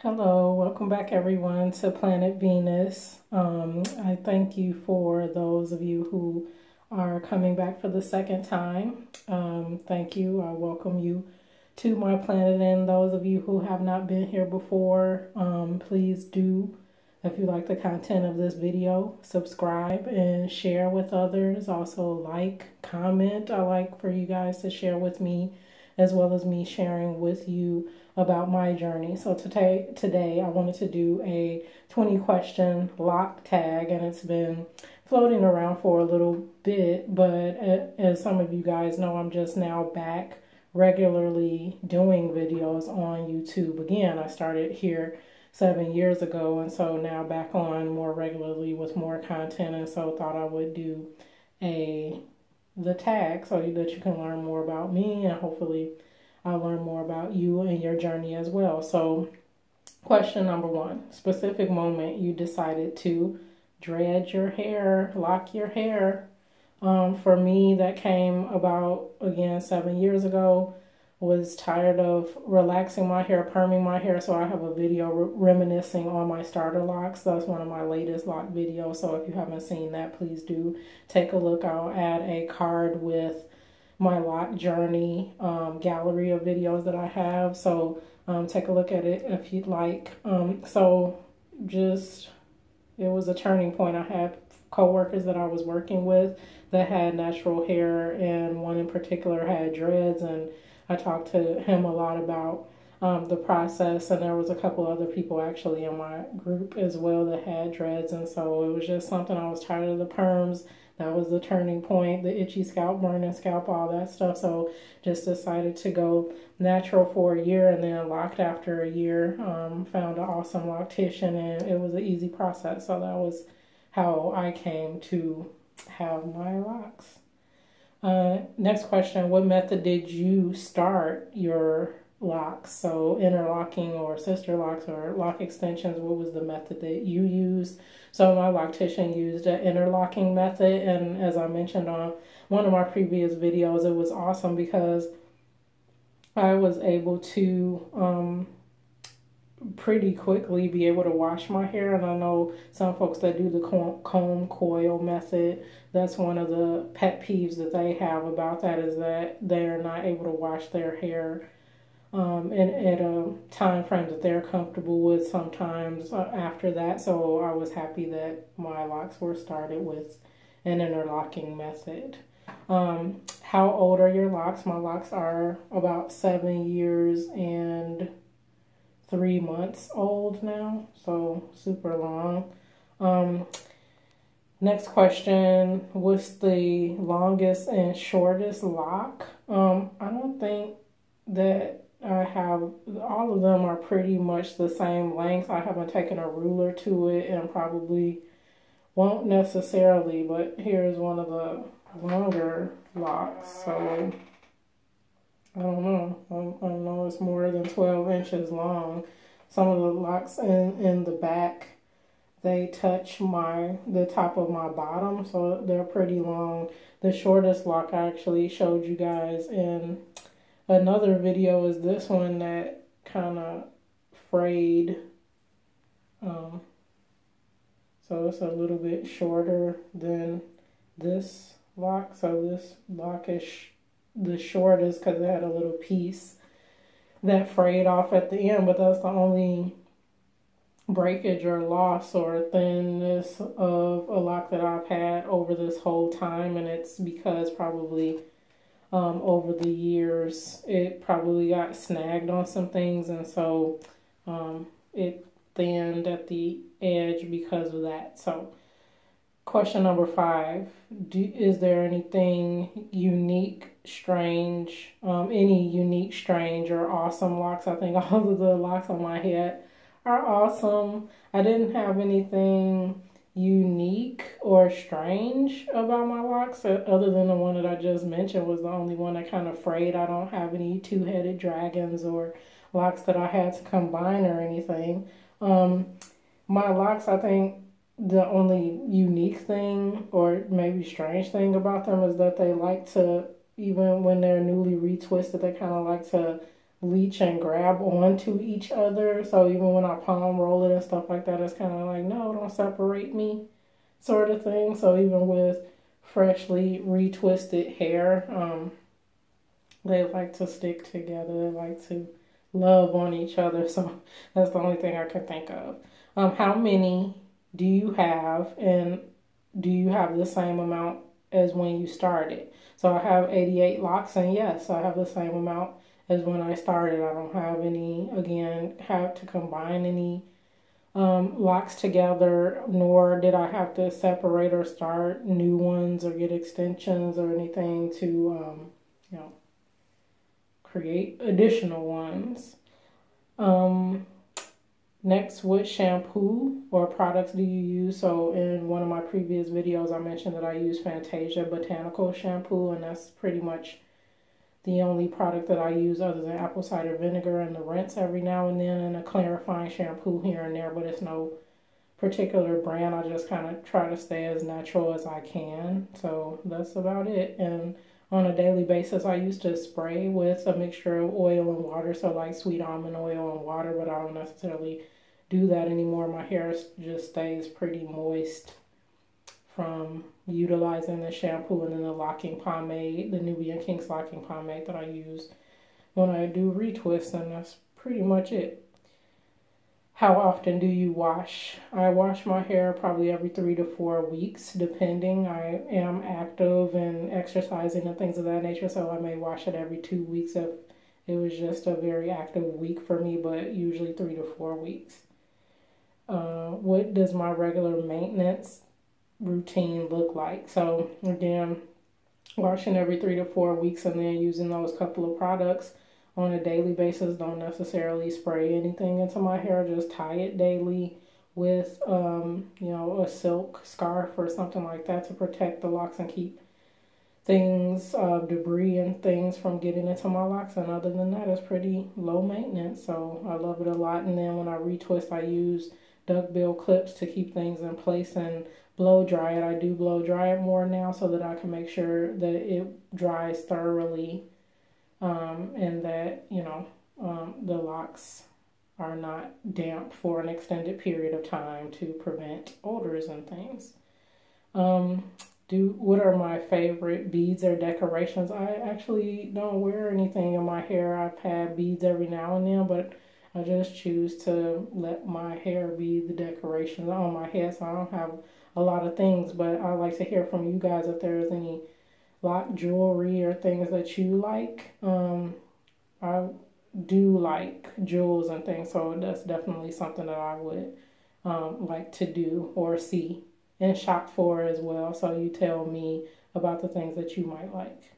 Hello, welcome back everyone to Planet Venus. I thank you for those of you who are coming back for the second time. Thank you. I welcome you to my planet, and those of you who have not been here before, please do, if you like the content of this video, subscribe and share with others. Also like, comment. I like for you guys to share with me as well as me sharing with you about my journey. So today I wanted to do a 20 question lock tag, and it's been floating around for a little bit, but as some of you guys know, I'm just now back regularly doing videos on YouTube again. I started here 7 years ago, and so now back on more regularly with more content, and so thought I would do the tag so that you can learn more about me, and hopefully I'll learn more about you and your journey as well. So question number 1, specific moment you decided to dread your hair, lock your hair. For me, that came about, again, 7 years ago. Was tired of relaxing my hair, perming my hair, so I have a video reminiscing on my starter locks. That's one of my latest lock videos, so if you haven't seen that, please do take a look. I'll add a card with my lock journey gallery of videos that I have, so take a look at it if you'd like. So just, it was a turning point. I had co-workers that I was working with that had natural hair, and one in particular had dreads, and I talked to him a lot about the process, and there was a couple other people actually in my group as well that had dreads, and so it was just something. I was tired of the perms. That was the turning point, the itchy scalp, burning scalp, all that stuff. So just decided to go natural for a year, and then locked after a year. Found an awesome loctician, and it was an easy process. So that was how I came to have my locks. Next question, what method did you start your locks? So interlocking or sister locks or lock extensions, what was the method that you used? So my loctician used an interlocking method, and as I mentioned on one of my previous videos, it was awesome because I was able to pretty quickly be able to wash my hair. And I know some folks that do the comb coil method, that's one of the pet peeves that they have about that, is that they're not able to wash their hair at a time frame that they're comfortable with sometimes after that. So I was happy that my locks were started with an interlocking method. How old are your locks? My locks are about 7 years and 3 months old now, so super long. Next question, what's the longest and shortest lock? I don't think that I have, all of them are pretty much the same length. I haven't taken a ruler to it and probably won't necessarily, but here's one of the longer locks, so I don't know. I know it's more than 12 inches long. Some of the locks in the back, they touch the top of my bottom, so they're pretty long. The shortest lock I actually showed you guys in another video is this one that kind of frayed. So it's a little bit shorter than this lock. So this lock is the shortest because it had a little piece that frayed off at the end, but that's the only breakage or loss or thinness of a lock that I've had over this whole time. And it's because probably over the years it probably got snagged on some things, and so it thinned at the edge because of that. So question number 5, is there anything unique, strange, any unique, strange, or awesome locks? I think all of the locks on my head are awesome. I didn't have anything unique or strange about my locks other than the one that I just mentioned was the only one that kind of frayed. I don't have any two-headed dragons or locks that I had to combine or anything. My locks, I think the only unique thing or maybe strange thing about them is that they like to, even when they're newly retwisted, they kind of like to leach and grab onto each other. So even when I palm roll it and stuff like that, it's kind of like, no, don't separate me, sort of thing. So even with freshly retwisted hair, they like to stick together. They like to love on each other. So that's the only thing I can think of. How many do you have, and do you have the same amount as when you started? So I have 88 locks, and yes, I have the same amount as when I started. I don't have any, again, have to combine any locks together, nor did I have to separate or start new ones or get extensions or anything to, you know, create additional ones. Next, what shampoo or products do you use? So in one of my previous videos, I mentioned that I use Fantasia Botanical Shampoo, and that's pretty much the only product that I use other than apple cider vinegar and the rinse every now and then, and a clarifying shampoo here and there, but it's no particular brand. I just kind of try to stay as natural as I can. So that's about it. And on a daily basis, I used to spray with a mixture of oil and water, so like sweet almond oil and water, but I don't necessarily do that anymore. My hair just stays pretty moist from utilizing the shampoo and then the locking pomade, the Nubian King's locking pomade that I use when I do retwists, and that's pretty much it. How often do you wash? I wash my hair probably every 3 to 4 weeks, depending. I am active and exercising and things of that nature, so I may wash it every 2 weeks if it was just a very active week for me, but usually 3 to 4 weeks. What does my regular maintenance routine look like? So again, washing every 3 to 4 weeks and then using those couple of products on a daily basis. Don't necessarily spray anything into my hair, just tie it daily with you know, a silk scarf or something like that to protect the locks and keep things, debris and things from getting into my locks. And other than that, it's pretty low maintenance, so I love it a lot. And then when I retwist, I use duckbill clips to keep things in place and blow dry it. I do blow dry it more now so that I can make sure that it dries thoroughly, and that, you know, the locks are not damp for an extended period of time to prevent odors and things. What are my favorite beads or decorations? I actually don't wear anything in my hair. I've had beads every now and then, but I just choose to let my hair be the decorations on my head, so I don't have a lot of things. But I like to hear from you guys if there's any Loc'd jewelry or things that you like. I do like jewels and things, so that's definitely something that I would like to do or see and shop for as well. So you tell me about the things that you might like.